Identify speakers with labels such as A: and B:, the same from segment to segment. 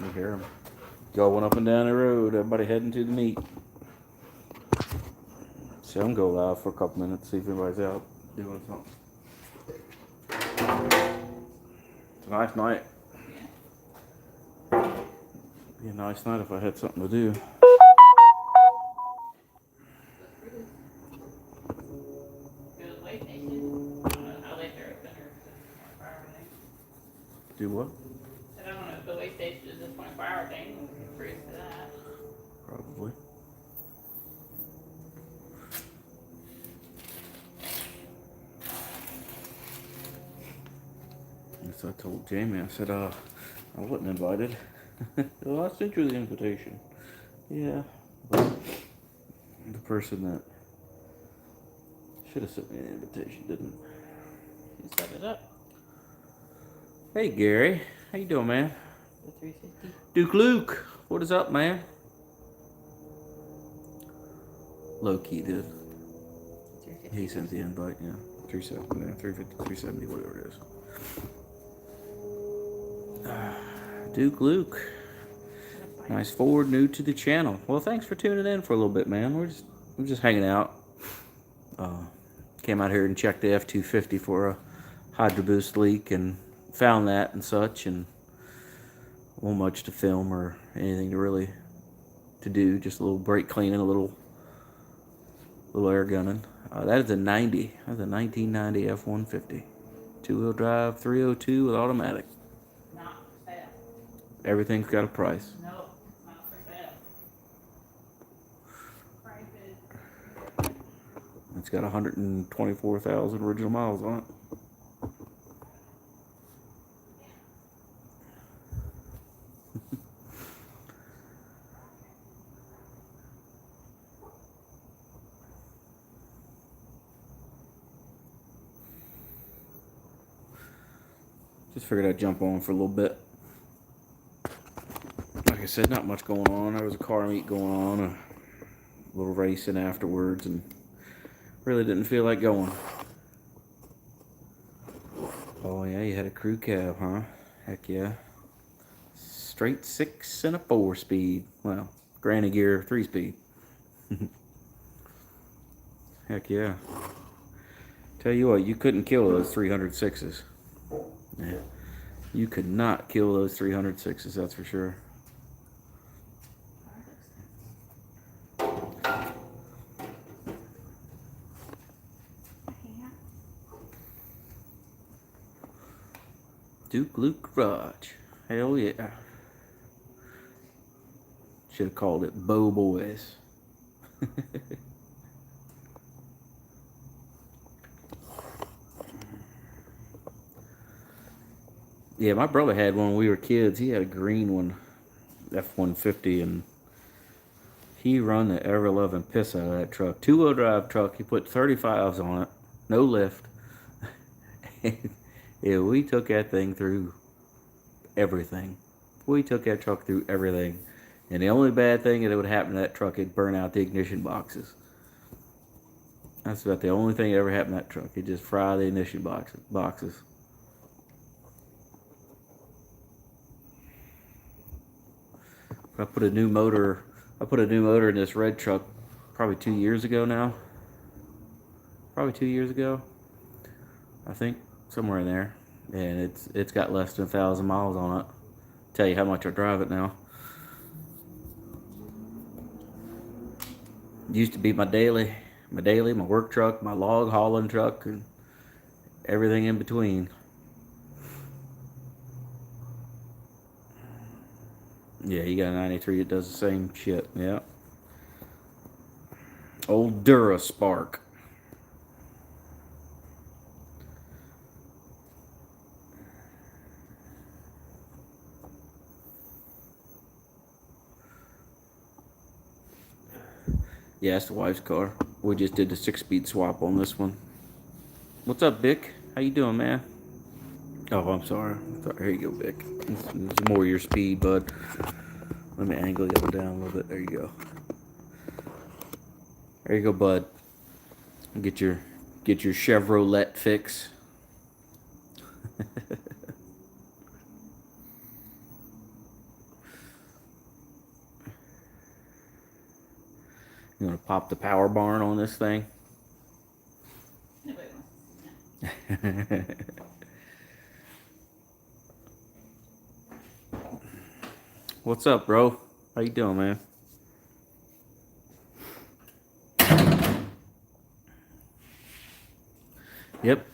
A: You hear them going up and down the road. Everybody heading to the meet. So I'm going to go live for a couple minutes, see if anybody's out doing something. It's a nice night. Be a nice night if I had something to do. Do what?
B: I don't know if the way station is a 24-hour thing. We can freeze for that.
A: Probably. So I told Jamie, I said, I wasn't invited. Well, I sent you the invitation. Yeah, but the person that should have sent me the invitation didn't.
B: You set it up.
A: Hey Gary, how you doing, man?
B: The 350.
A: Duke Luke, what is up, man? Low key did.
B: 350.
A: He sent the invite, yeah. 370, yeah, 350, 370, whatever it is. Duke Luke, nice Ford, new to the channel. Well, thanks for tuning in for a little bit, man. We're just hanging out. Came out here and checked the F-250 for a hydro boost leak and found that and such, and won't much to film or anything to do. Just a little brake cleaning, a little air gunning. That is a 90. That's a 1990 F-150, 2-wheel drive, 302 with automatic.
B: Not for sale.
A: Everything's got a price.
B: No, not for sale. Prices.
A: It's got 124,000 original miles on it. Just figured I'd jump on for a little bit. Like I said, not much going on. There was a car meet going on, a little racing afterwards, and really didn't feel like going. Oh yeah, you had a crew cab, huh? Heck yeah. Straight 6 and a 4-speed. Well, Granny Gear 3-speed. Heck yeah. Tell you what, you couldn't kill those 306s. Yeah. You could not kill those 306s, that's for sure. Duke Luke Garage. Hell yeah. Should have called it Bow Boys. Yeah, my brother had one when we were kids. He had a green one, F-150, and he run the ever-loving piss out of that truck. 2-wheel drive truck. He put 35s on it, no lift. Yeah, we took that thing through everything. We took that truck through everything. And the only bad thing that would happen to that truck, it'd burn out the ignition boxes. That's about the only thing that ever happened to that truck. It'd just fry the ignition boxes. I put a new motor in this red truck probably 2 years ago now. Probably 2 years ago. I think somewhere in there. And it's got less than 1,000 miles on it. Tell you how much I drive it now. It used to be my daily, my work truck, my log hauling truck, and everything in between. Yeah, you got a 93 that does the same shit, yeah. Old Dura Spark. Yeah, that's the wife's car. We just did the 6-speed swap on this one. What's up, Vic? How you doing, man? Oh, I'm sorry. Here you go, Vic. It's more your speed, bud. Let me angle you up and down a little bit. There you go. There you go, bud. Get your Chevrolet fix. You want to pop the power barn on this thing?
B: Nobody wants to see that.
A: What's up, bro? How you doing, man? Yep,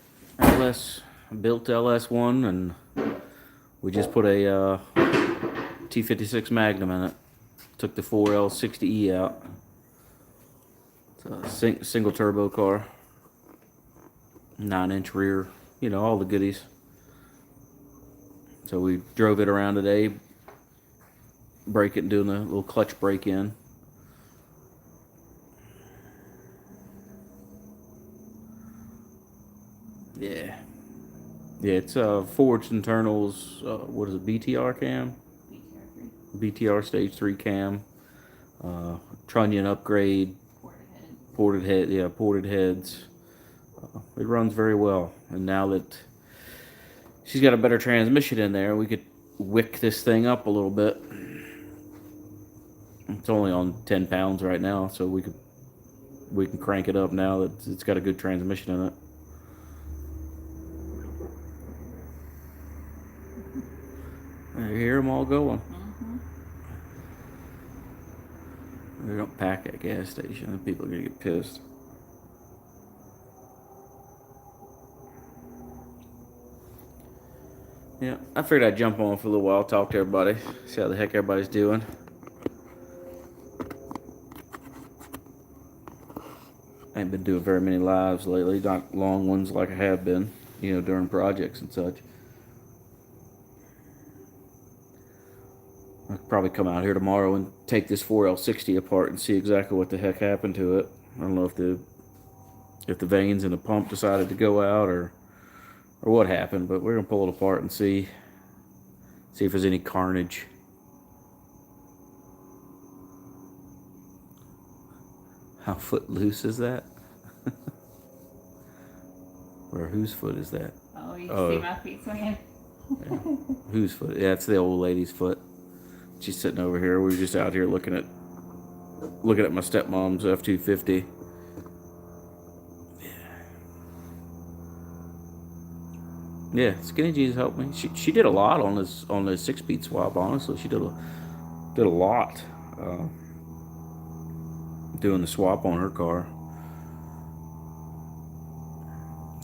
A: built LS1, and we just put a T56 Magnum in it. Took the 4L60E out. It's a single turbo car, 9-inch rear, you know, all the goodies. So we drove it around today, doing the little clutch break in. Yeah. Yeah, it's forged internals, what is it, BTR cam? BTR stage 3 cam. Trunnion upgrade. Ported heads. It runs very well. And now that she's got a better transmission in there, we could wick this thing up a little bit. It's only on 10 pounds right now, so we can crank it up now that it's got a good transmission in it. You hear them all going. They don't pack at gas station, and people are gonna get pissed. Yeah, I figured I'd jump on for a little while, talk to everybody, see how the heck everybody's doing. I ain't been doing very many lives lately, not long ones like I have been, you know, during projects and such. I'll probably come out here tomorrow and take this 4L60 apart and see exactly what the heck happened to it. I don't know if the vanes in the pump decided to go out or what happened, but we're gonna pull it apart and see if there's any carnage. How footloose is that? Or whose foot is that?
B: Oh, you can see my feet swinging.
A: Yeah. Whose foot? Yeah, it's the old lady's foot. She's sitting over here. We were just out here looking at my stepmom's F-250. Yeah, Skinny Jeans helped me. She did a lot on the 6-speed swap. Honestly, she did a lot doing the swap on her car.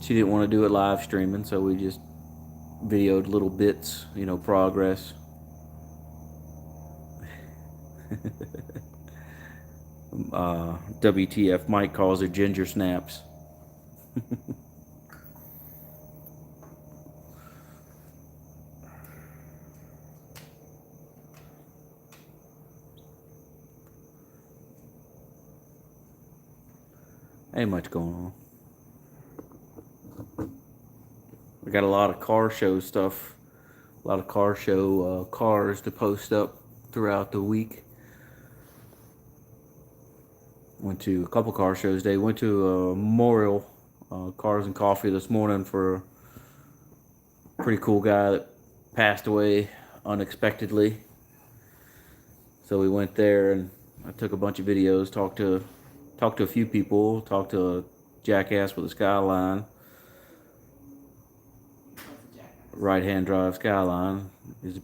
A: She didn't want to do it live streaming, so we just videoed little bits, you know, progress. WTF Mike calls her ginger snaps. Ain't much going on. We got a lot of car show stuff, a lot of car show cars to post up throughout the week. Went to a couple car shows today. Went to a memorial, Cars and Coffee this morning for a pretty cool guy that passed away unexpectedly. So we went there and I took a bunch of videos, talked to a few people, talked to a jackass with a Skyline. Right-hand drive Skyline. He's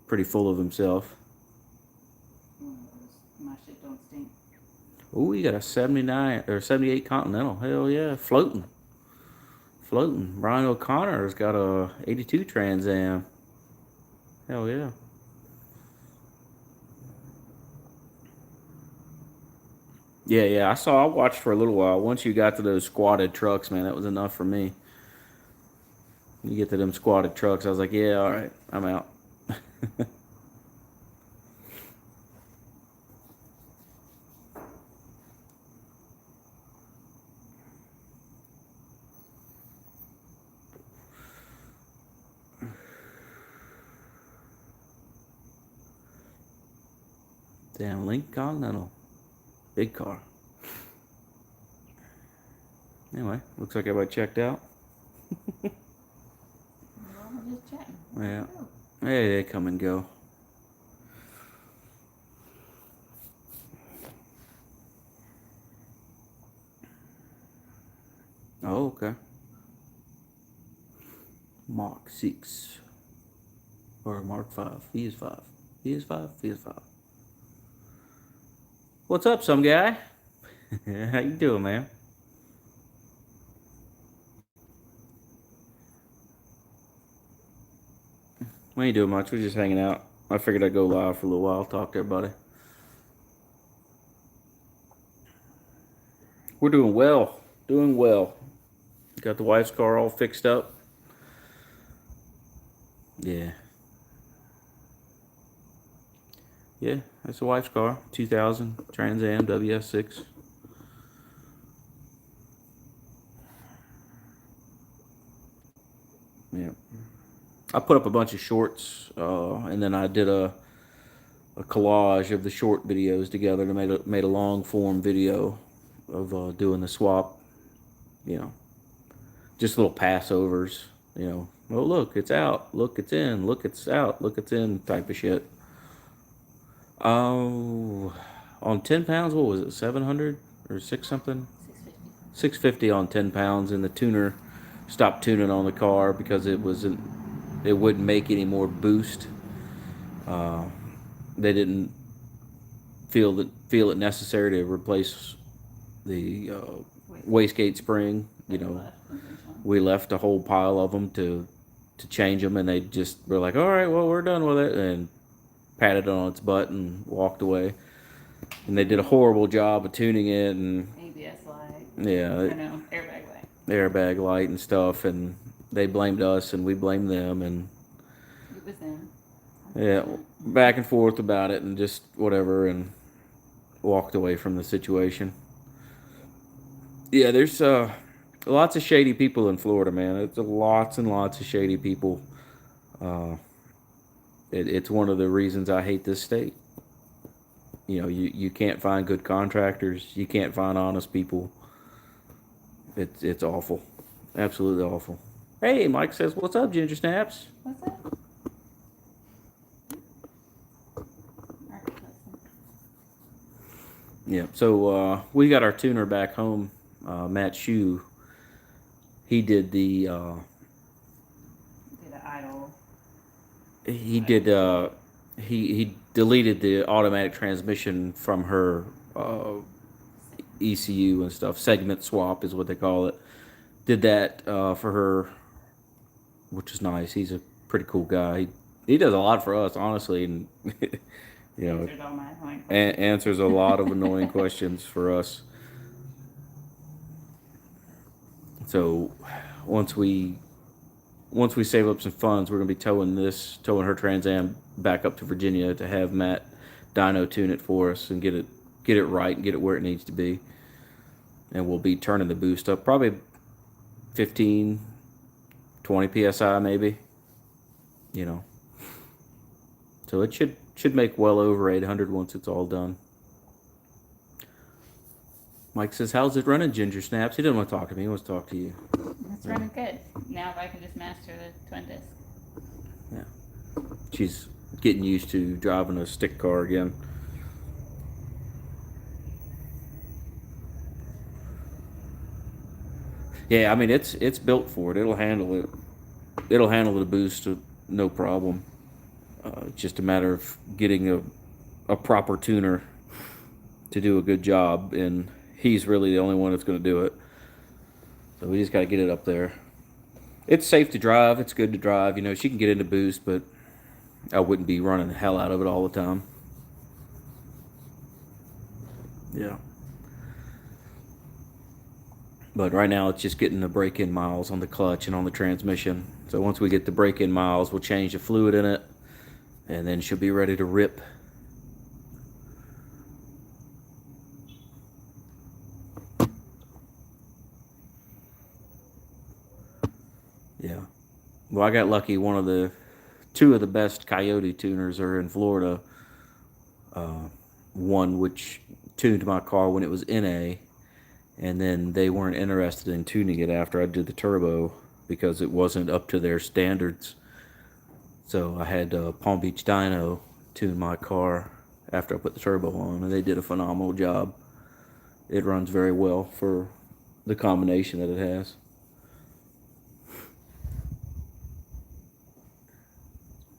A: pretty full of himself.
B: My shit don't stink.
A: Oh, you got a 79 or 78 Continental. Hell yeah, floating. Brian O'Connor's got a 82 Trans Am. Hell yeah. Yeah, I watched for a little while. Once you got to those squatted trucks, man, that was enough for me. You get to them squatted trucks, I was like, yeah, all right, I'm out. Damn, Lincoln Continental. Big car. Anyway, looks like everybody checked out.
B: Well, we're just chatting.
A: Yeah. Hey, they come and go. Oh, okay. Mark 6. Or Mark 5. He is 5. He is 5. He is 5. What's up, some guy? How you doing, man? We ain't doing much. We're just hanging out. I figured I'd go live for a little while, talk to everybody. We're doing well. Doing well. Got the wife's car all fixed up. Yeah. Yeah, that's the wife's car. 2000 Trans Am WS6. Yeah. I put up a bunch of shorts, and then I did a collage of the short videos together to made a long form video of doing the swap. You know, just little passovers. You know, oh look, it's out. Look, it's in. Look, it's out. Look, it's in. Type of shit. Oh, on 10 pounds, what was it? 700 or six something?
B: 650.
A: 650 on 10 pounds, and the tuner stopped tuning on the car because it wouldn't make any more boost. They didn't feel it necessary to replace the wastegate spring. You know, we left a whole pile of them to change them, and they just were like, all right, well, we're done with it, and patted it on its butt and walked away. And they did a horrible job of tuning it, and
B: ABS light.
A: yeah,
B: I know, airbag light.
A: airbag light and stuff, and they blamed us and we blamed them, and
B: It was them.
A: yeah, back and forth about it and just whatever, and walked away from the situation. Yeah, there's lots of shady people in Florida, man. It's lots and lots of shady people. Uh, it's one of the reasons I hate this state. You know, you can't find good contractors. You can't find honest people. It's awful, absolutely awful. Hey, Mike says, "What's up, Ginger Snaps?"
B: What's that?
A: Yeah. So we got our tuner back home. Matt Shue. He did the.
B: Did an idle.
A: He did. He deleted the automatic transmission from her ECU and stuff. Segment swap is what they call it. Did that for her, which is nice. He's a pretty cool guy. He does a lot for us, honestly, and you know,
B: Answered all my annoying questions.
A: answers a lot of annoying questions for us. So once we save up some funds, we're gonna be towing her Trans Am back up to Virginia to have Matt dyno tune it for us and get it right and get it where it needs to be. And we'll be turning the boost up probably 15, 20 psi maybe. You know. So it should make well over 800 once it's all done. Mike says, "How's it running, Ginger Snaps?" He doesn't want to talk to me. He wants to talk to you.
B: It's running good. Now if I can just master the twin disc.
A: Yeah. She's getting used to driving a stick car again. Yeah, I mean it's built for it. It'll handle it. It'll handle the boost no problem. It's just a matter of getting a proper tuner to do a good job, and he's really the only one that's going to do it. So we just got to get it up there. It's safe to drive. It's good to drive. You know, she can get into boost, but I wouldn't be running the hell out of it all the time. Yeah. But right now it's just getting the break-in miles on the clutch and on the transmission. So once we get the break-in miles, we'll change the fluid in it, and then she'll be ready to rip. Yeah. Well, I got lucky. Two of the best Coyote tuners are in Florida. One which tuned my car when it was NA, and then they weren't interested in tuning it after I did the turbo because it wasn't up to their standards. So I had Palm Beach Dyno tune my car after I put the turbo on, and they did a phenomenal job. It runs very well for the combination that it has.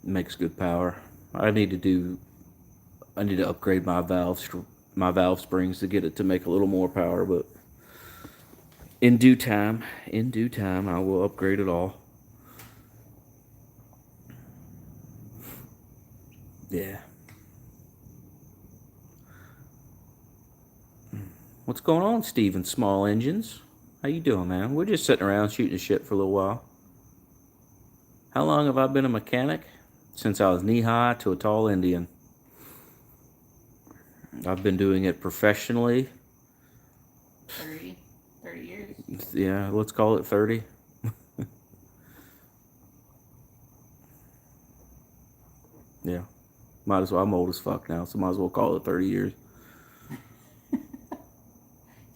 A: It makes good power. I need to upgrade my valve springs to get it to make a little more power, but in due time, I will upgrade it all. Yeah. What's going on, Steven Small Engines? How you doing, man? We're just sitting around shooting shit for a little while. How long have I been a mechanic? Since I was knee-high to a tall Indian. I've been doing it professionally.
B: 30 years.
A: Yeah, let's call it 30. Yeah. Might as well. I'm old as fuck now, so might as well call it 30 years.
B: It's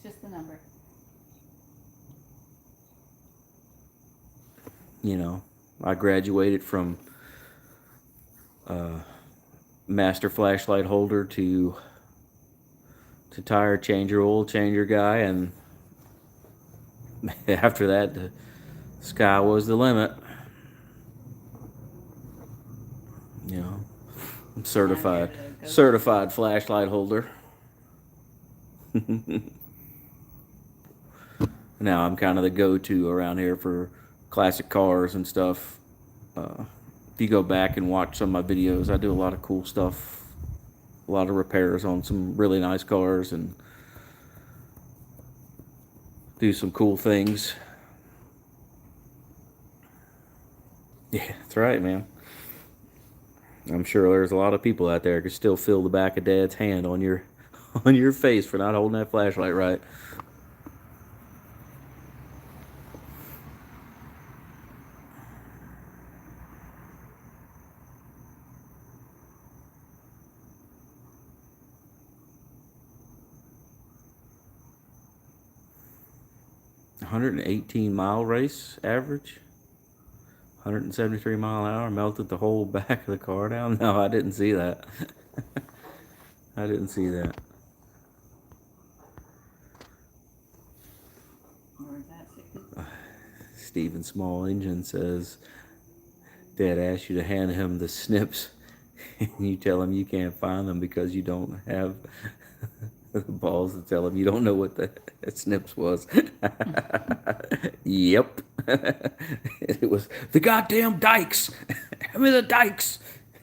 B: just a number.
A: You know, I graduated from master flashlight holder to tire changer, oil changer guy, and after that, the sky was the limit. You know, I'm certified flashlight holder. Now I'm kind of the go-to around here for classic cars and stuff. If you go back and watch some of my videos, I do a lot of cool stuff, a lot of repairs on some really nice cars, and do some cool things. Yeah, that's right, man. I'm sure there's a lot of people out there who can still feel the back of Dad's hand on your on your face for not holding that flashlight right. $118-mile race average. 173 mile an hour, melted the whole back of the car down. No, I didn't see that. I didn't see that.
B: Where's that 60?
A: Stephen Small Engine says, Dad asked you to hand him the snips, and you tell him you can't find them because you don't have the balls to tell him you don't know what the snips was. Yep. It was the goddamn dikes. Give me the dikes,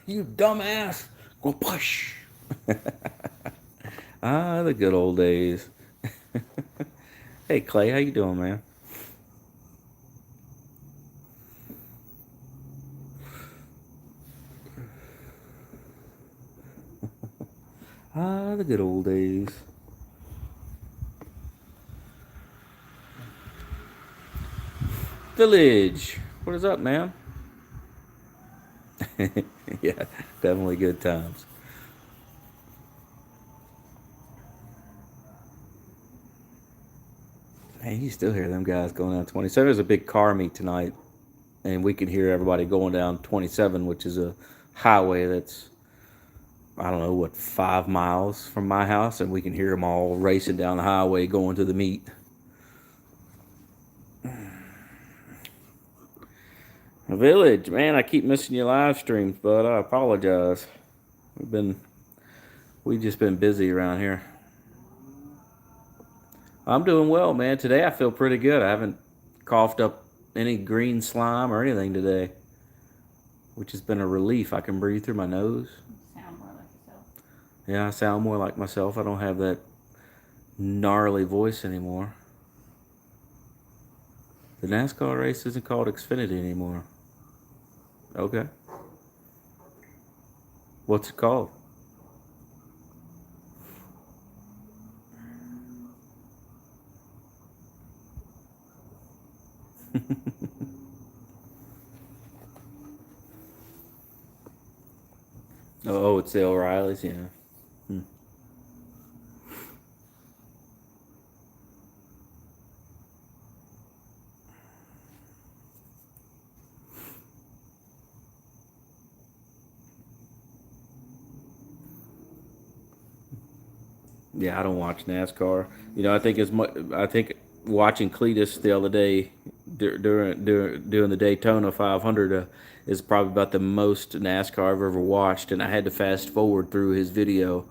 A: you dumbass. Go push. Ah, the good old days. Hey Clay, how you doing, man? Ah, the good old days. Village, what is up, man? Yeah, definitely good times. Man, you still hear them guys going down 27. There's a big car meet tonight, and we can hear everybody going down 27, which is a highway that's, I don't know, what, 5 miles from my house, and we can hear them all racing down the highway going to the meet. Village, man, I keep missing your live streams, but I apologize. We've just been busy around here. I'm doing well, man. Today I feel pretty good. I haven't coughed up any green slime or anything today, which has been a relief. I can breathe through my nose.
B: You sound more like yourself.
A: Yeah, I sound more like myself. I don't have that gnarly voice anymore. The NASCAR race isn't called Xfinity anymore. Okay. What's it called? Oh, it's the O'Reillys, yeah. Yeah, I don't watch NASCAR. You know, I think watching Cletus the other day during the Daytona 500 is probably about the most NASCAR I've ever watched, and I had to fast forward through his video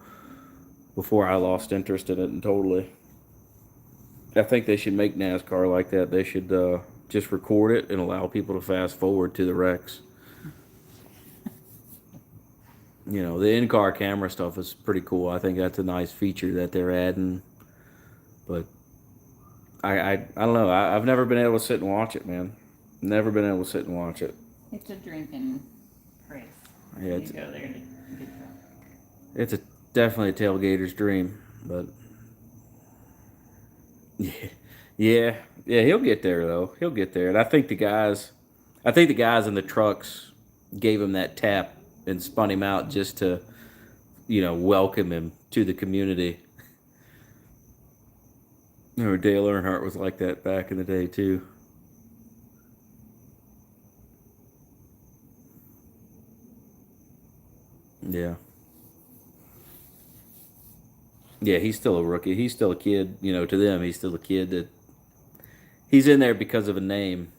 A: before I lost interest in it totally. I think they should make NASCAR like that. They should just record it and allow people to fast forward to the wrecks. You know, the in-car camera stuff is pretty cool. I think that's a nice feature that they're adding. But I don't know. I've never been able to sit and watch it, man. Never been able to sit and watch it.
B: It's a drinking race.
A: Yeah,
B: You go there to get drunk.
A: It's definitely a tailgater's dream, but yeah, he'll get there though. He'll get there, and I think the guys in the trucks gave him that tap and spun him out just to, welcome him to the community. Dale Earnhardt was like that back in the day too. Yeah. Yeah, he's still a rookie. He's still a kid, to them. He's still a kid that he's in there because of a name,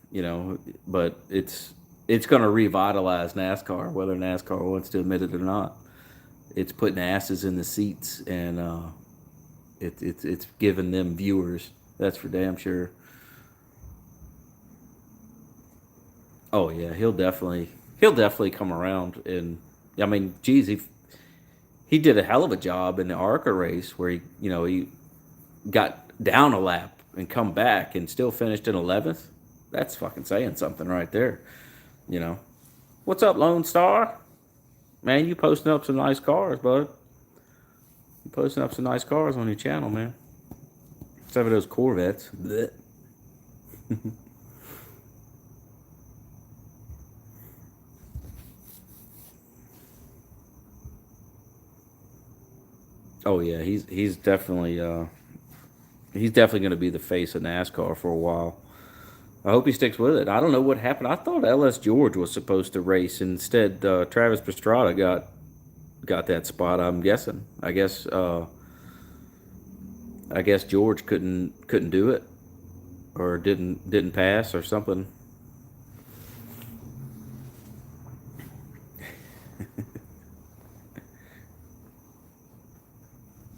A: but it's going to revitalize NASCAR, whether NASCAR wants to admit it or not. It's putting asses in the seats, and it's giving them viewers. That's for damn sure. Oh yeah, he'll definitely come around, and I mean, geez, he did a hell of a job in the ARCA race where he got down a lap and come back and still finished in 11th. That's fucking saying something right there. What's up, Lone Star? Man, you posting up some nice cars, bud. You posting up some nice cars on your channel, man. Except for those Corvettes. Oh yeah, he's definitely going to be the face of NASCAR for a while. I hope he sticks with it. I don't know what happened. I thought LS George was supposed to race. Instead, Travis Pastrana got that spot. I'm guessing. I guess George couldn't do it, or didn't pass or something.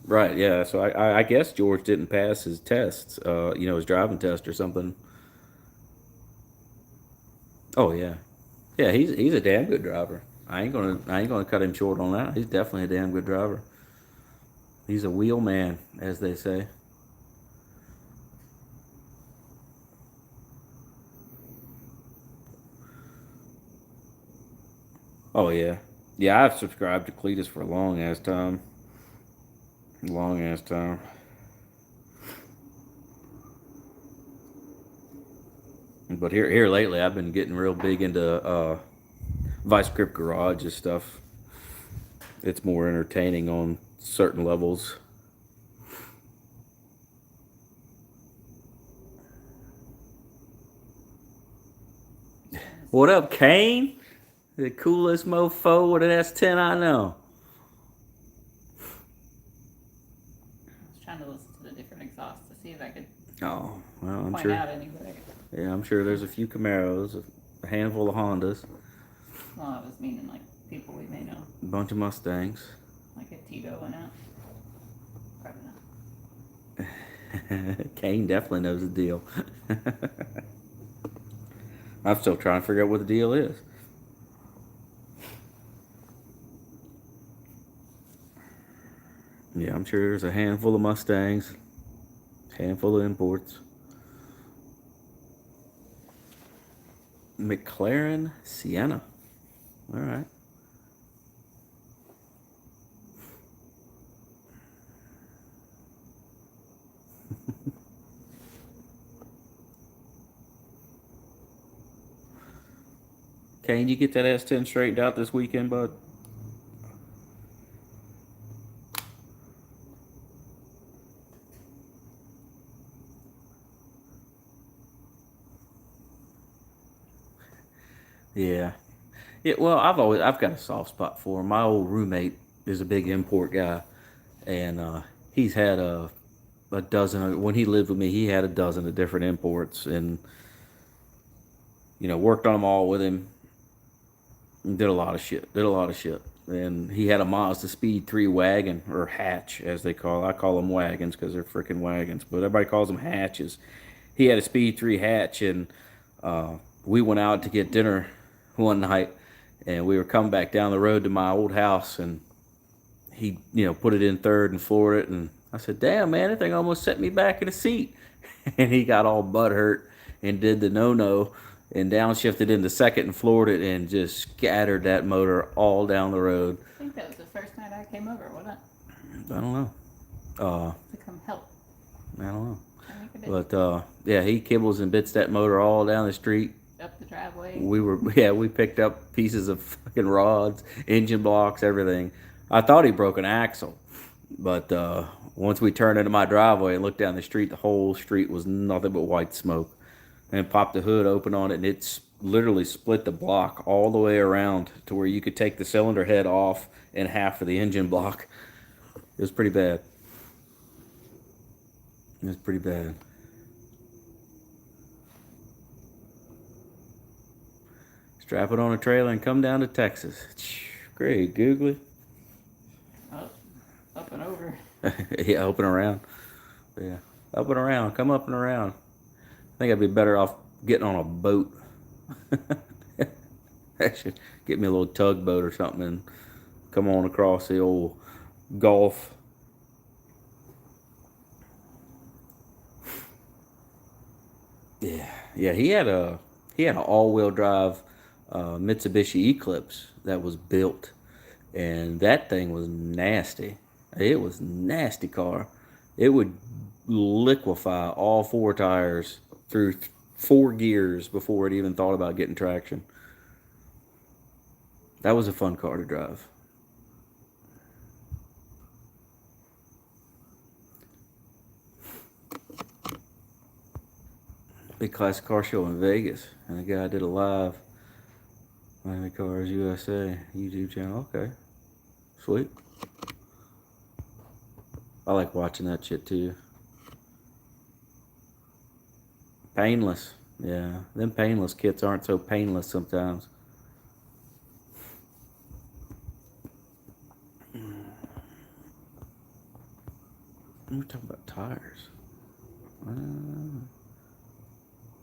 A: Right, yeah. So I guess George didn't pass his tests, his driving test or something. Oh yeah, yeah. He's a damn good driver. I ain't gonna cut him short on that. He's definitely a damn good driver. He's a wheel man, as they say. Oh yeah, yeah. I've subscribed to Cletus for a long ass time. Long ass time. But here lately, I've been getting real big into Vice Grip Garage's stuff. It's more entertaining on certain levels. What up, Kane? The coolest mofo with an S10 I know.
B: Trying to listen to the different exhausts to see if I could
A: Oh, well, I'm
B: point
A: sure.
B: out any that
A: Yeah, I'm sure there's a few Camaros, a handful of Hondas,
B: well, I was meaning like people we may know,
A: a bunch of Mustangs.
B: like if Tito went out. Probably not.
A: Kane definitely knows the deal. I'm still trying to figure out what the deal is. Yeah, I'm sure there's a handful of Mustangs, handful of imports. McLaren Sienna. All right. Kane, you get that S10 straightened out this weekend, bud? Yeah. Yeah, well, I've got a soft spot for him. My old roommate is a big import guy, and he's had a dozen. When he lived with me, he had a dozen of different imports, and worked on them all with him. Did a lot of shit. And he had a Mazda Speed 3 wagon, or hatch, as they call it. I call them wagons because they're freaking wagons, but everybody calls them hatches. He had a Speed 3 hatch, and we went out to get dinner one night, and we were coming back down the road to my old house, and he, put it in third and floored it, and I said, "Damn, man, that thing almost set me back in a seat." And he got all butthurt and did the no-no and downshifted into second and floored it and just scattered that motor all down the road.
B: I think that was the first night I came over, wasn't it?
A: I don't know.
B: To come help.
A: I don't know.
B: I think it did.
A: But yeah, he kibbles and bits that motor all down the street.
B: Up the driveway.
A: We picked up pieces of fucking rods, engine blocks, everything. I thought he broke an axle, but once we turned into my driveway and looked down the street, the whole street was nothing but white smoke. And popped the hood open on it, and it's literally split the block all the way around to where you could take the cylinder head off and half of the engine block. It was pretty bad. Strap it on a trailer and come down to Texas. Great, googly.
B: Up and over.
A: Yeah, up and around. Yeah, up and around. Come up and around. I think I'd be better off getting on a boat. I should get me a little tugboat or something and come on across the old Gulf. Yeah. He had an all-wheel drive Mitsubishi Eclipse that was built, and that thing was nasty. It was a nasty car. It would liquefy all four tires through 4 gears before it even thought about getting traction. That was a fun car to drive. Big classic car show in Vegas, and the guy did a live Miami Cars USA YouTube channel. Okay, sweet. I like watching that shit too. Painless. Yeah, them painless kits aren't so painless sometimes. We're talking about tires.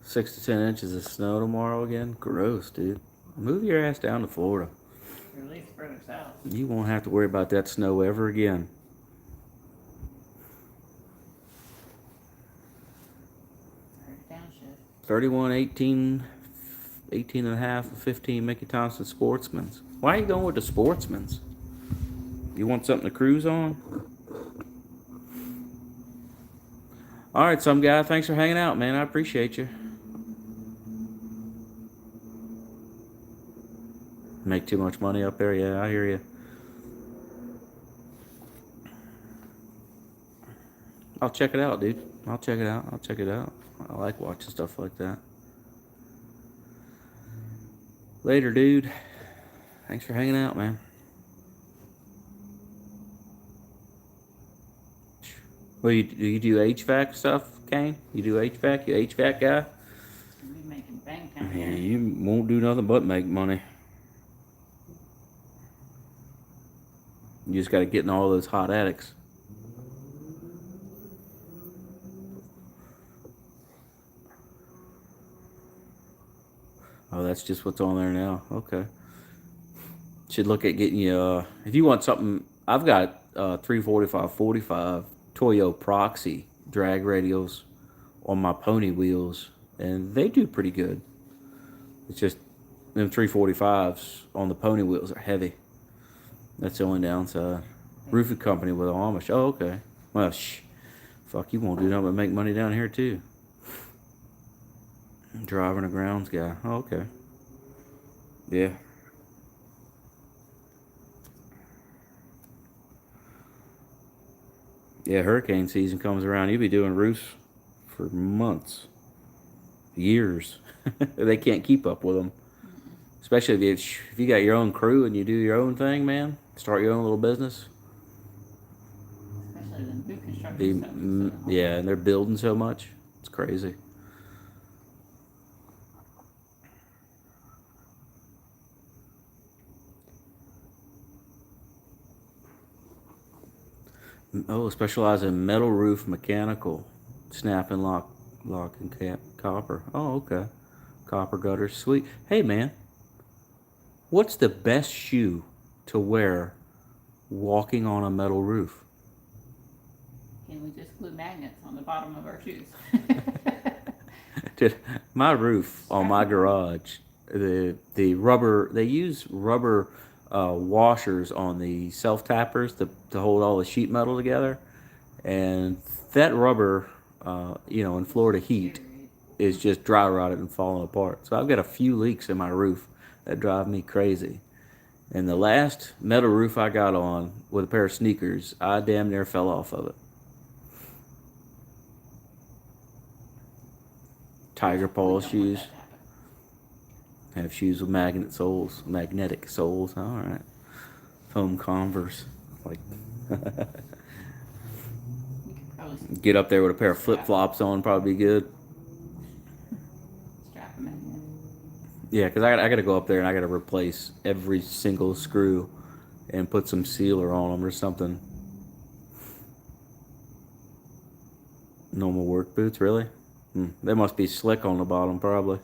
A: 6 to 10 inches of snow tomorrow again. Gross, dude. Move your ass down to Florida.
B: Or at least further south.
A: You won't have to worry about that snow ever again.
B: Downshift.
A: 31, 18 and a half, 15 Mickey Thompson Sportsmans. Why are you going with the Sportsmans? You want something to cruise on? Alright, some guy, thanks for hanging out, man. I appreciate you. Make too much money up there? Yeah, I hear you. I'll check it out, dude. I'll check it out. I like watching stuff like that. Later, dude. Thanks for hanging out, man. Well, you do HVAC stuff, Kane? You do HVAC? You HVAC guy?
B: We making bank down
A: Yeah,
B: here.
A: you won't do nothing but make money. You just got to get in all those hot attics. Oh, that's just what's on there now. Okay. Should look at getting you, if you want something, I've got 345/45 Toyo Proxy drag radials on my pony wheels, and they do pretty good. It's just them 345s on the pony wheels are heavy. That's the only downside. Roofing company with Amish. Oh, okay. Well, fuck, you won't do nothing but make money down here too. Driving a grounds guy. Oh, okay. Yeah. Yeah, hurricane season comes around. You'll be doing roofs for months, years. They can't keep up with them. Especially if you got your own crew and you do your own thing, man. Start your own little business.
B: Especially the new construction
A: Yeah, and they're building so much. It's crazy. Oh, specialize in metal roof mechanical, snap and lock and copper. Oh, okay. Copper gutters, sweet. Hey, man, what's the best shoe to wear walking on a metal roof?
B: Can we just glue magnets on the bottom of our shoes?
A: Dude, my roof on my garage, the rubber, they use rubber washers on the self tappers to hold all the sheet metal together, and that rubber, in Florida heat, is just dry rotted and falling apart. So I've got a few leaks in my roof that drive me crazy. And the last metal roof I got on with a pair of sneakers, I damn near fell off of it. Tiger paw shoes. Have shoes with magnetic soles. All right. Foam Converse. Like, get up there with a pair of flip flops on, probably be good.
B: Strap them in.
A: Yeah, because I got to go up there and I got to replace every single screw and put some sealer on them or something. Normal work boots, really? They must be slick on the bottom, probably.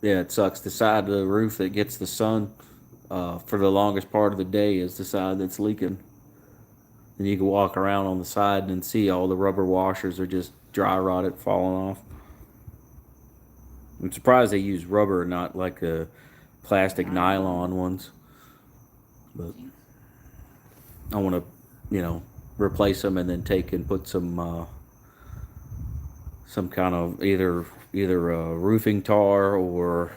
A: Yeah, it sucks. The side of the roof that gets the sun for the longest part of the day is the side that's leaking. And you can walk around on the side and see all the rubber washers are just dry rotted, falling off. I'm surprised they use rubber, not like the plastic nylon ones. But I want to, replace them and then take and put some kind of either roofing tar or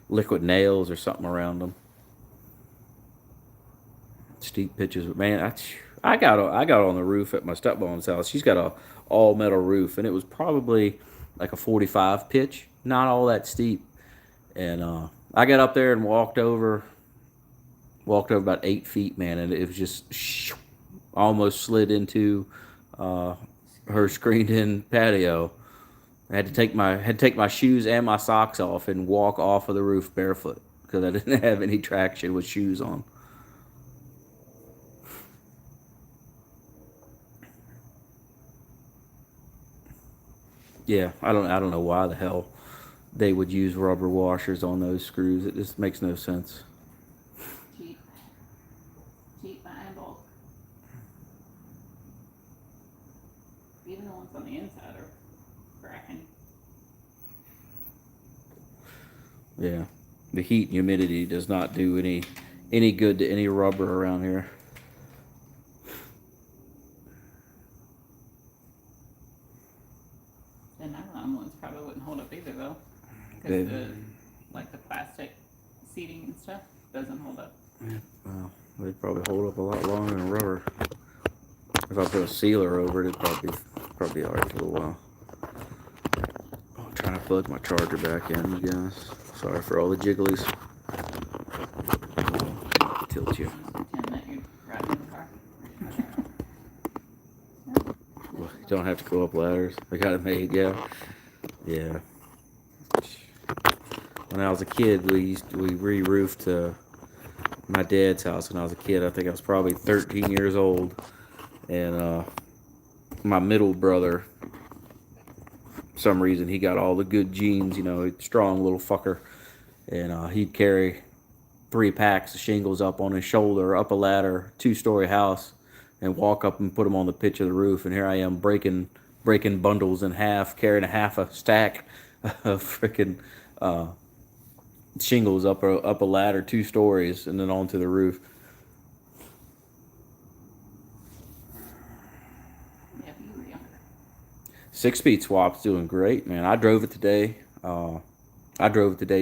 A: liquid nails or something around them. Steep pitches, but man, I got on the roof at my stepmom's house. She's got a all metal roof, and it was probably like a 45 pitch, not all that steep. And I got up there and walked over about 8 feet, man, and it was just almost slid into her screened-in patio. I had to take my shoes and my socks off and walk off of the roof barefoot because I didn't have any traction with shoes on. Yeah, I don't know why the hell they would use rubber washers on those screws. It just makes no sense.
B: Cheap buying bulk. Even the ones on the inside are cracking.
A: Yeah, the heat and humidity does not do any good to any rubber around here.
B: The nylon ones probably wouldn't hold up either, though, because the plastic seating and stuff doesn't hold up.
A: Yeah, well, they'd probably hold up a lot longer than rubber. If I put a sealer over it, it'd probably all right for a little while. Oh, I'm trying to plug my charger back in, you guys. Sorry for all the jigglies. I'll tilt you.
B: Pretend that you're riding in the car.
A: Well, you don't have to go up ladders. I got it made, yeah. Yeah. When I was a kid, we re-roofed my dad's house when I was a kid. I think I was probably 13 years old. And my middle brother, for some reason, he got all the good genes, strong little fucker. And he'd carry 3 packs of shingles up on his shoulder, up a ladder, 2-story house, and walk up and put them on the pitch of the roof. And here I am breaking bundles in half, carrying a half a stack of freaking shingles up a ladder 2 stories and then onto the roof.
B: Yeah, you were younger.
A: 6-speed swap's doing great, man. I drove it today.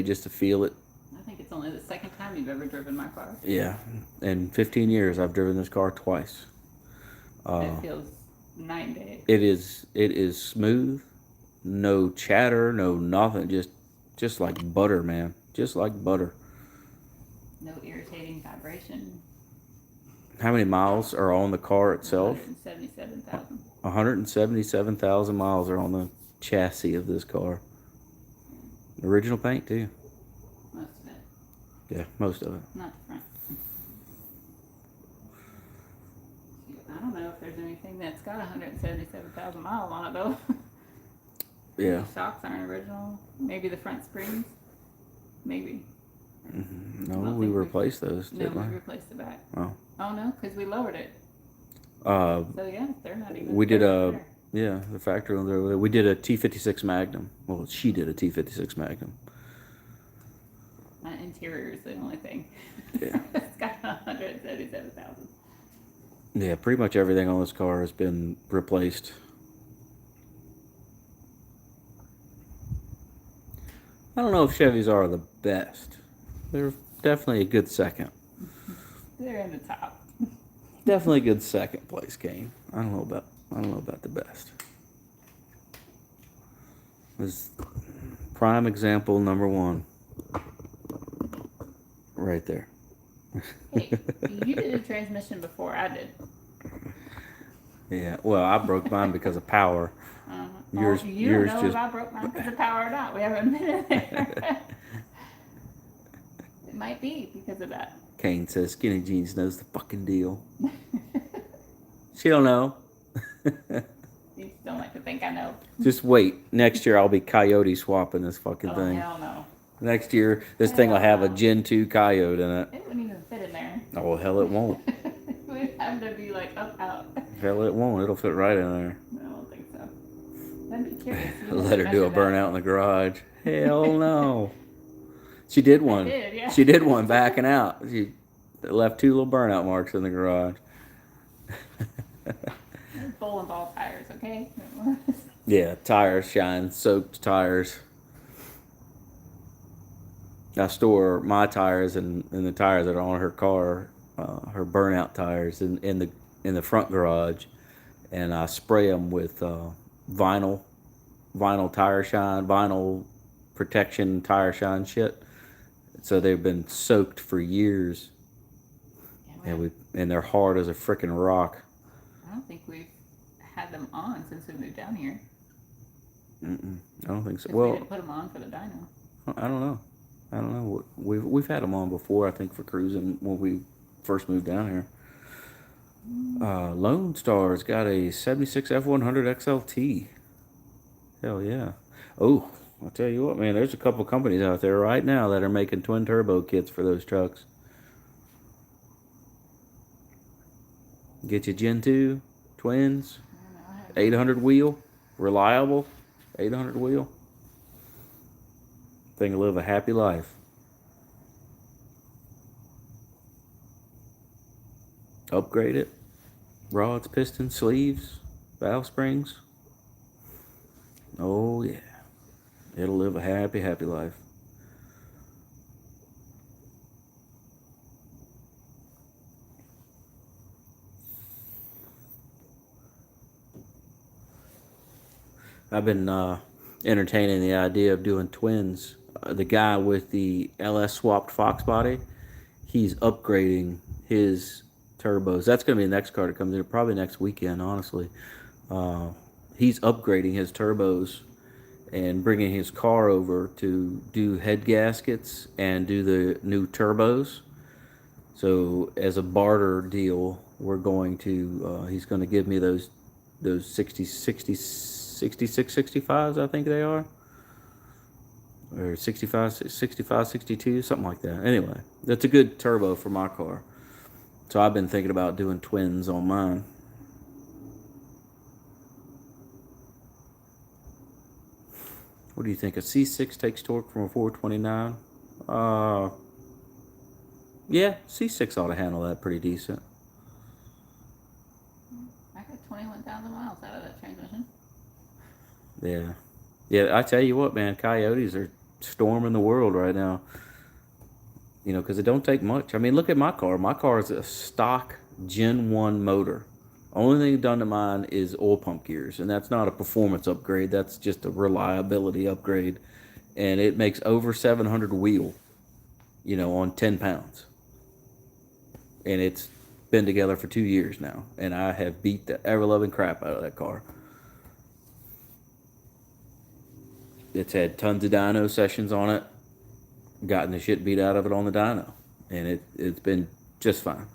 A: Just to feel it.
B: I think it's only the second time you've ever driven my car.
A: Yeah, in 15 years, I've driven this car twice.
B: It feels night and day.
A: It is smooth, no chatter, no nothing, just like butter, man, just like butter.
B: No irritating vibration.
A: How many miles are on the car itself?
B: 177,000.
A: 177,000 miles are on the chassis of this car. Original paint too.
B: Most of it.
A: Yeah, most of it.
B: Not the front. I don't know if there's anything that's got 177,000 miles on it though.
A: Yeah.
B: The shocks aren't original. Maybe the front springs. Maybe.
A: No, we replaced those,
B: No,
A: didn't
B: we
A: we?
B: replaced the back.
A: Oh.
B: Oh no, because we lowered it.
A: So
B: yeah, they're not even.
A: we did
B: there.
A: the factory on there. We did a T56 Magnum. Well, she did a T56 Magnum.
B: My interior is the only thing.
A: Yeah.
B: It's got 177,000.
A: Yeah, pretty much everything on this car has been replaced. I don't know if Chevys are the best. They're definitely a good second.
B: They're in the top.
A: Definitely a good second place, Kane. I don't know about the best. This prime example number 1. Right there.
B: Hey, you did a transmission before I did.
A: Yeah, well, I broke mine because of power.
B: You
A: yours
B: don't know if I broke mine because of power or not. We haven't been in there. It might be because of that.
A: Kane says Skinny Jeans knows the fucking deal. She don't know.
B: You just don't like to think I know.
A: Just wait. Next year I'll be coyote swapping this fucking
B: Oh,
A: thing.
B: hell no.
A: Next year this thing will have a Gen 2 coyote in it.
B: It wouldn't even fit in there.
A: Oh, hell it won't.
B: We'd have to be like up out.
A: Hell it won't. It'll fit right in there.
B: I don't think so. I'd be curious.
A: Let her do a burnout in the garage. Hell no. She did one.
B: did, yeah.
A: She did one backing out. She left 2 little burnout marks in the garage.
B: Bowling ball tires, okay?
A: Yeah, tires shine, soaked tires. I store my tires and the tires that are on her car, her burnout tires, in the front garage, and I spray them with vinyl tire shine, vinyl protection tire shine shit. So they've been soaked for years, and they're hard as a freaking rock.
B: I don't think we've had them on since we moved down here.
A: I don't think so.
B: 'Cause
A: Well,
B: we didn't put them on for the dyno.
A: I don't know. We've had them on before. I think for cruising when we first moved down here. Lone Star's got a 76 F100 XLT. Hell yeah. Oh, I'll tell you what, man. There's a couple companies out there right now that are making twin turbo kits for those trucks. Get you Gen 2 twins, 800 wheel, reliable, 800 wheel. Thing to live a happy life. Upgrade it. Rods, pistons, sleeves, valve springs. Oh yeah. It'll live a happy, happy life. I've been entertaining the idea of doing twins. The guy with the LS-swapped Fox body, he's upgrading his turbos. That's going to be the next car that comes in, probably next weekend, honestly. He's upgrading his turbos and bringing his car over to do head gaskets and do the new turbos. So as a barter deal, we're going to, he's going to give me those 66, 65s, I think they are. Or 65, 62, something like that. Anyway, that's a good turbo for my car. So I've been thinking about doing twins on mine. What do you think? A C6 takes torque from a 429? Yeah, C6 ought to handle that pretty decent.
B: I got 21,000 miles out of that transmission.
A: Yeah. Yeah, I tell you what, man, coyotes are storming the world right now. You know, because it don't take much. I mean, look at my car. My car is a stock Gen 1 motor. Only thing done to mine is oil pump gears, and that's not a performance upgrade. That's just a reliability upgrade. And it makes over 700 wheel, you know, on 10 pounds. and it's been together for 2 years now, and I have beat the ever-loving crap out of that car. It's had tons of dyno sessions on it, gotten the shit beat out of it on the dyno, and it's been just fine.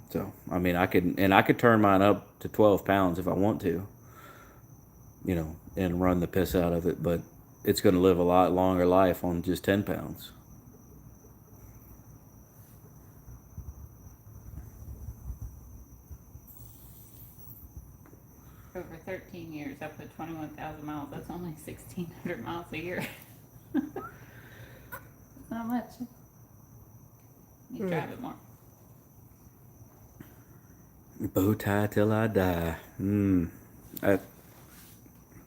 A: So, I mean, I could turn mine up to 12 pounds if I want to, you know, and run the piss out of it, but it's going to live a lot longer life on just 10 pounds.
B: Over 13 years, I put 21,000 miles. That's only 1,600 miles a year. That's not much. You drive it more.
A: Bow tie till I die.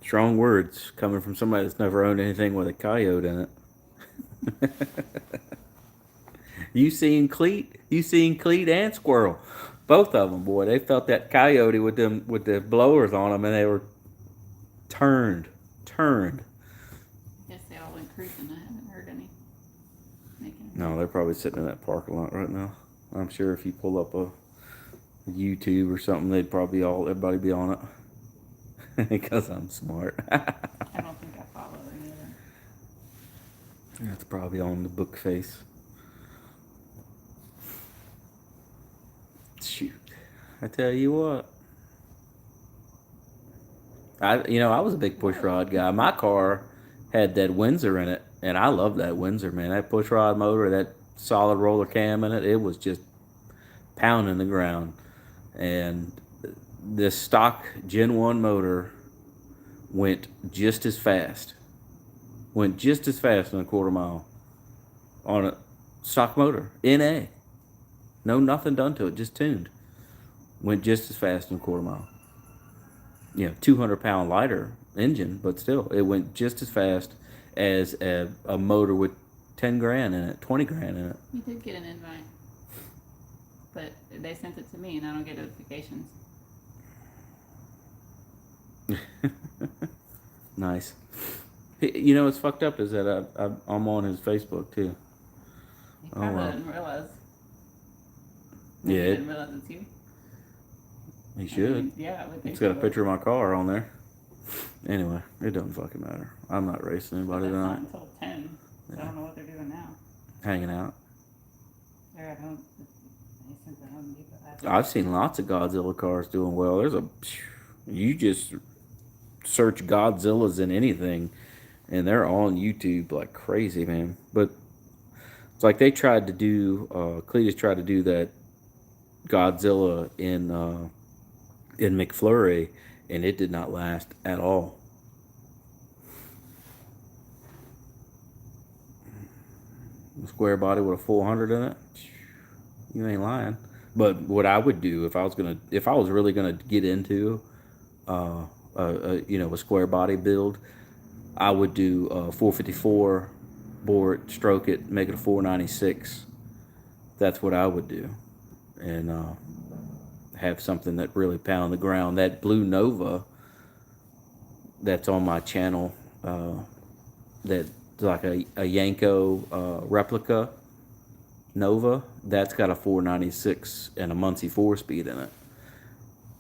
A: Strong words coming from somebody that's never owned anything with a coyote in it. You seen Cleet and Squirrel. Both of them, boy, they felt that coyote with the blowers on them, and they were turned.
B: I guess they all went cruising. I haven't heard any making.
A: No, they're probably sitting in that parking lot right now. I'm sure if you pull up a YouTube or something, they'd probably everybody be on it. Because I'm smart.
B: I don't think I follow any of them.
A: That's probably on the book face. Shoot. I tell you what. I was a big pushrod guy. My car had that Windsor in it, and I love that Windsor, man. That pushrod motor, that solid roller cam in it, it was just pounding the ground. And this stock Gen 1 motor went just as fast. In a quarter mile on a stock motor. NA. No, nothing done to it, just tuned. Went just as fast in a quarter mile. 200-pound lighter engine, but still, it went just as fast as a motor with 10 grand in it, 20 grand in it.
B: You did get an invite, but they sent it to me, and I don't get notifications.
A: Nice. You know what's fucked up is that I'm on his Facebook too.
B: You probably didn't realize.
A: Yeah.
B: You didn't realize it's you.
A: He should.
B: I mean, yeah, I would think
A: It's got a
B: so.
A: picture of my car on there. Anyway, it doesn't fucking matter. I'm not racing anybody
B: That's not
A: tonight.
B: until 10. So I don't know what they're doing now.
A: Hanging out.
B: They're at home. They sent the Home Depot.
A: I've seen lots of Godzilla cars doing well. You just search Godzillas in anything, and they're on YouTube like crazy, man. But it's like they tried to do, Cletus tried to do that Godzilla in McFlurry, and it did not last at all. A square body with a 400 in it, you ain't lying. But what I would do if I was really gonna get into a square body build, I would do 454, bore it, stroke it, make it a 496. That's what I would do, and have something that really pound the ground. That blue Nova that's on my channel, that's like a Yanko replica Nova, that's got a 496 and a Muncie 4-speed in it.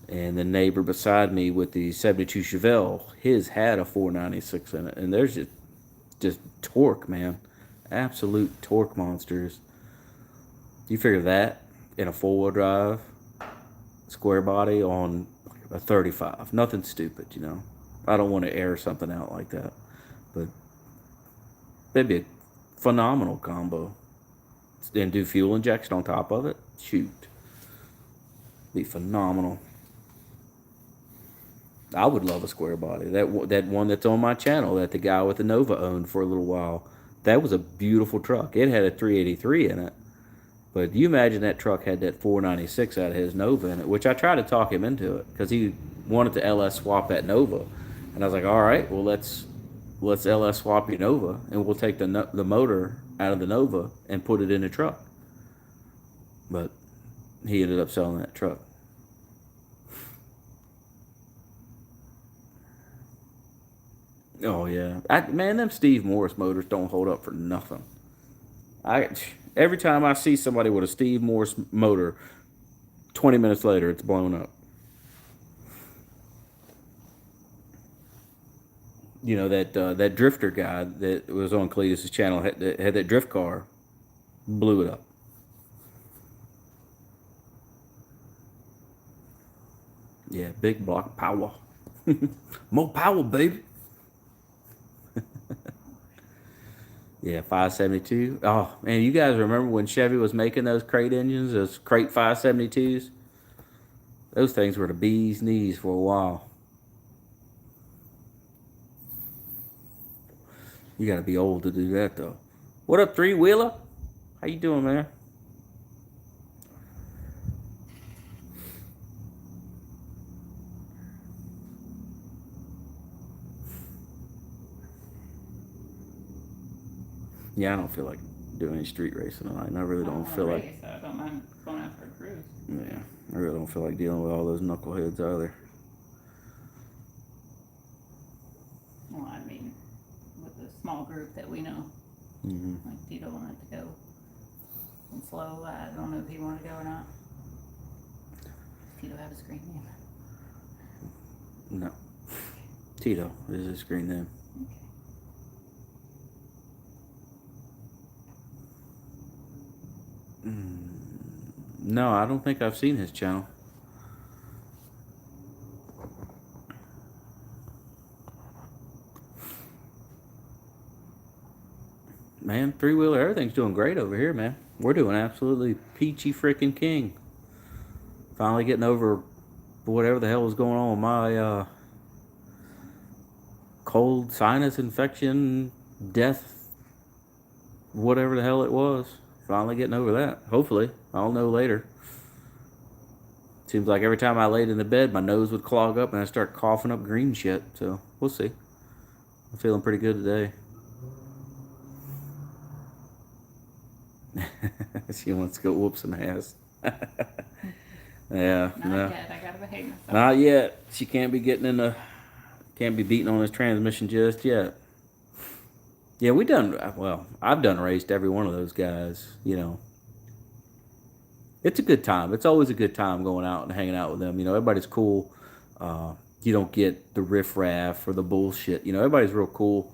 A: And the neighbor beside me with the 72 Chevelle, his had a 496 in it. And there's just torque, man. Absolute torque monsters. You figure that in a 4-wheel drive, square body on a 35. Nothing stupid, you know. I don't want to air something out like that. But that'd be a phenomenal combo. And do fuel injection on top of it. Shoot. Be phenomenal. I would love a square body. That one that's on my channel that the guy with the Nova owned for a little while. That was a beautiful truck. It had a 383 in it. But you imagine that truck had that 496 out of his Nova in it, which I tried to talk him into it because he wanted to LS swap that Nova. And I was like, all right, well, let's LS swap your Nova, and we'll take the motor out of the Nova and put it in the truck. But he ended up selling that truck. Oh, yeah. Man, them Steve Morris motors don't hold up for nothing. Every time I see somebody with a Steve Morse motor, 20 minutes later, it's blown up. You know that drifter guy that was on Cletus's channel had that drift car, blew it up. Yeah, big block power, more power, baby. Yeah, 572. Oh man, you guys remember when Chevy was making those crate engines, those crate 572s? Those things were the bee's knees for a while. You gotta be old to do that though. What up, Three Wheeler? How you doing, man? Yeah, I don't feel like doing any street racing tonight. And I really don't feel like.
B: I don't mind going out for a cruise.
A: Yeah, I really don't feel like dealing with all those knuckleheads either.
B: Well, I mean, with the small group that we know, like Tito wanted to go and slow. I don't know if he wanted to go or not. Does Tito have a screen name?
A: No. Tito is his screen name.
B: Okay.
A: No, I don't think I've seen his channel. Man, Three Wheeler, everything's doing great over here, man. We're doing absolutely peachy freaking king. Finally getting over whatever the hell was going on with my cold sinus infection, death, whatever the hell it was. Finally getting over that. Hopefully. I'll know later. Seems like every time I laid in the bed, my nose would clog up and I start coughing up green shit. So, we'll see. I'm feeling pretty good today. She wants to go whoop some ass. Yeah.
B: Not yet. I gotta behave myself.
A: Not yet. She can't be beating on this transmission just yet. Yeah, I've done raced every one of those guys, you know. It's a good time. It's always a good time going out and hanging out with them. You know, everybody's cool. You don't get the riffraff or the bullshit. You know, everybody's real cool.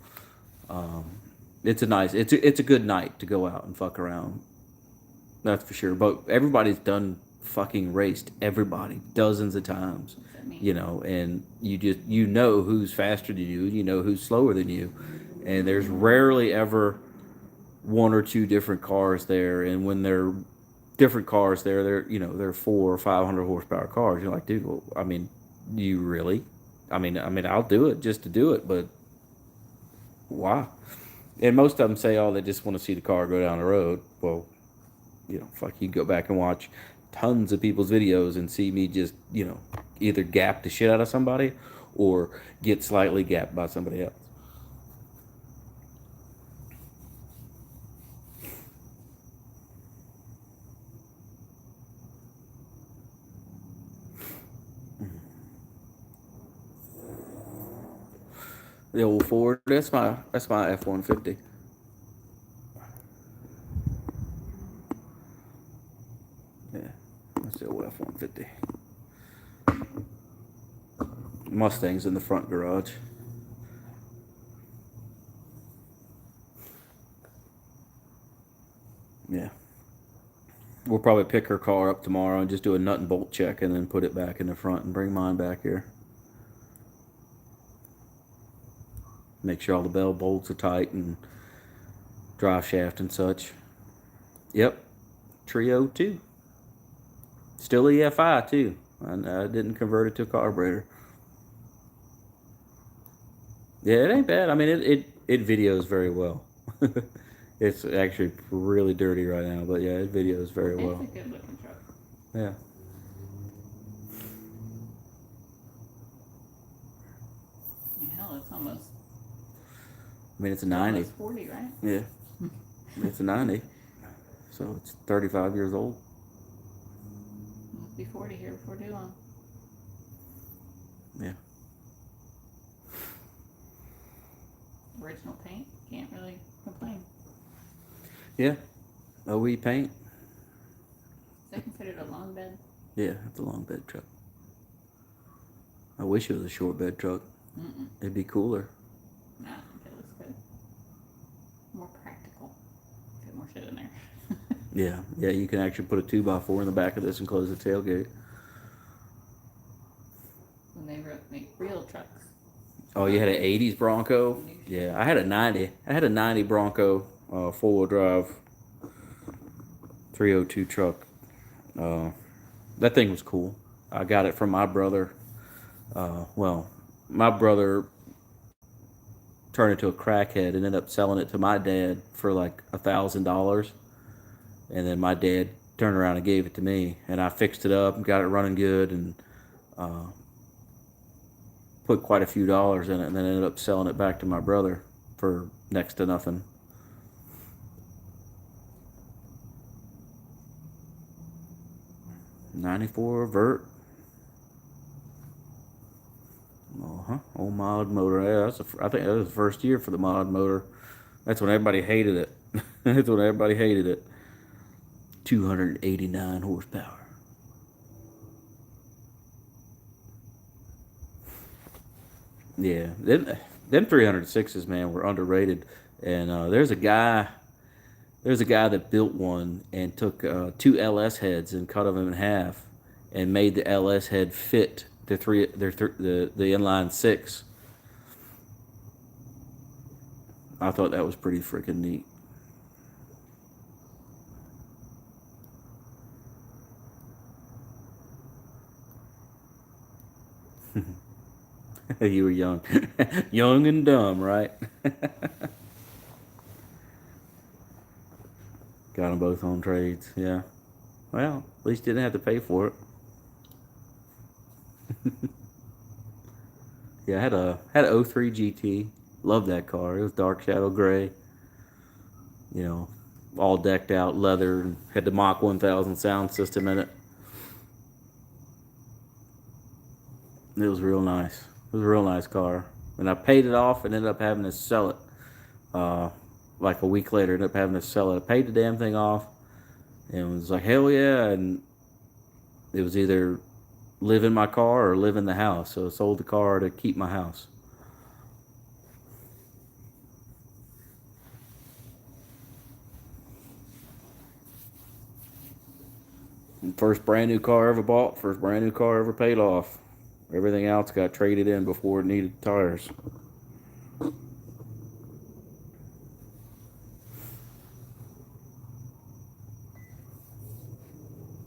A: It's a good night to go out and fuck around. That's for sure. But everybody's done fucking raced everybody dozens of times. You know, and you know who's faster than you know who's slower than you. And there's rarely ever one or two different cars there, and when they're different cars there, they're 400 or 500 horsepower cars. You're like, dude, well, I mean, you really? I mean, I'll do it just to do it, but why? And most of them say, oh, they just want to see the car go down the road. Well, you know, fuck, you can go back and watch tons of people's videos and see me just, you know, either gap the shit out of somebody or get slightly gapped by somebody else. The old Ford, that's my F-150. Yeah, that's the old F-150. Mustang's in the front garage. Yeah. We'll probably pick her car up tomorrow and just do a nut and bolt check and then put it back in the front and bring mine back here. Make sure all the bell bolts are tight and drive shaft and such. Yep. Trio 2. Still EFI too. I didn't convert it to a carburetor. Yeah, it ain't bad. I mean, it videos very well. It's actually really dirty right now, but yeah, it videos very well.
B: It's a good looking truck.
A: Yeah.
B: Hell, it's almost.
A: I mean, it's a 90.
B: Almost 40, right?
A: Yeah. It's a 90. So it's 35 years old.
B: It'll be 40 here before too long.
A: Yeah.
B: Original paint, can't really complain.
A: Yeah. OE paint.
B: Is that considered a long bed?
A: Yeah, it's a long bed truck. I wish it was a short bed truck. It'd be cooler.
B: Nah, I think it looks good. More practical. Get more shit in there.
A: Yeah, you can actually put a 2x4 in the back of this and close the tailgate.
B: When they make real trucks.
A: Oh, you had an 80s Bronco? Yeah, I had a 90. I had a 90 Bronco, 4-wheel drive, 302 truck. That thing was cool. I got it from my brother. Well, my brother turned into a crackhead and ended up selling it to my dad for like $1,000. And then my dad turned around and gave it to me. And I fixed it up and got it running good and put quite a few dollars in it, and then ended up selling it back to my brother for next to nothing. '94 Vert. Old mod motor. Yeah, I think that was the first year for the mod motor. That's when everybody hated it. That's when everybody hated it. 289 horsepower. Yeah, them 306s, man, were underrated. And there's a guy that built one and took 2 LS heads and cut them in half and made the LS head fit the inline 6. I thought that was pretty freaking neat. You were young. Young and dumb, right? Got them both on trades, yeah. Well, at least didn't have to pay for it. Yeah, I had a 03 GT. Loved that car. It was dark shadow gray. You know, all decked out leather and had the Mach 1000 sound system in it. It was real nice. It was a real nice car. And I paid it off and ended up having to sell it. Like a week later, ended up having to sell it. I paid the damn thing off and was like, hell yeah. And it was either live in my car or live in the house. So I sold the car to keep my house. And first brand new car I ever bought, first brand new car I ever paid off. Everything else got traded in before it needed tires.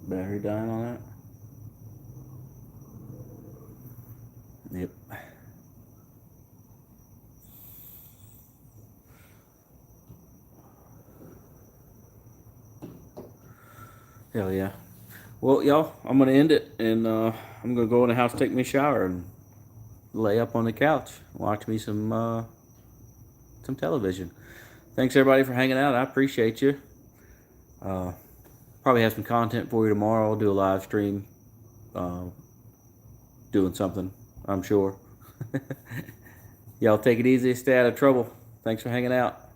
A: Battery dying on that? Yep. Hell yeah. Well, y'all, I'm going to end it, and I'm going to go in the house, take me a shower, and lay up on the couch, watch me some television. Thanks, everybody, for hanging out. I appreciate you. Probably have some content for you tomorrow. I'll do a live stream doing something, I'm sure. Y'all take it easy. Stay out of trouble. Thanks for hanging out.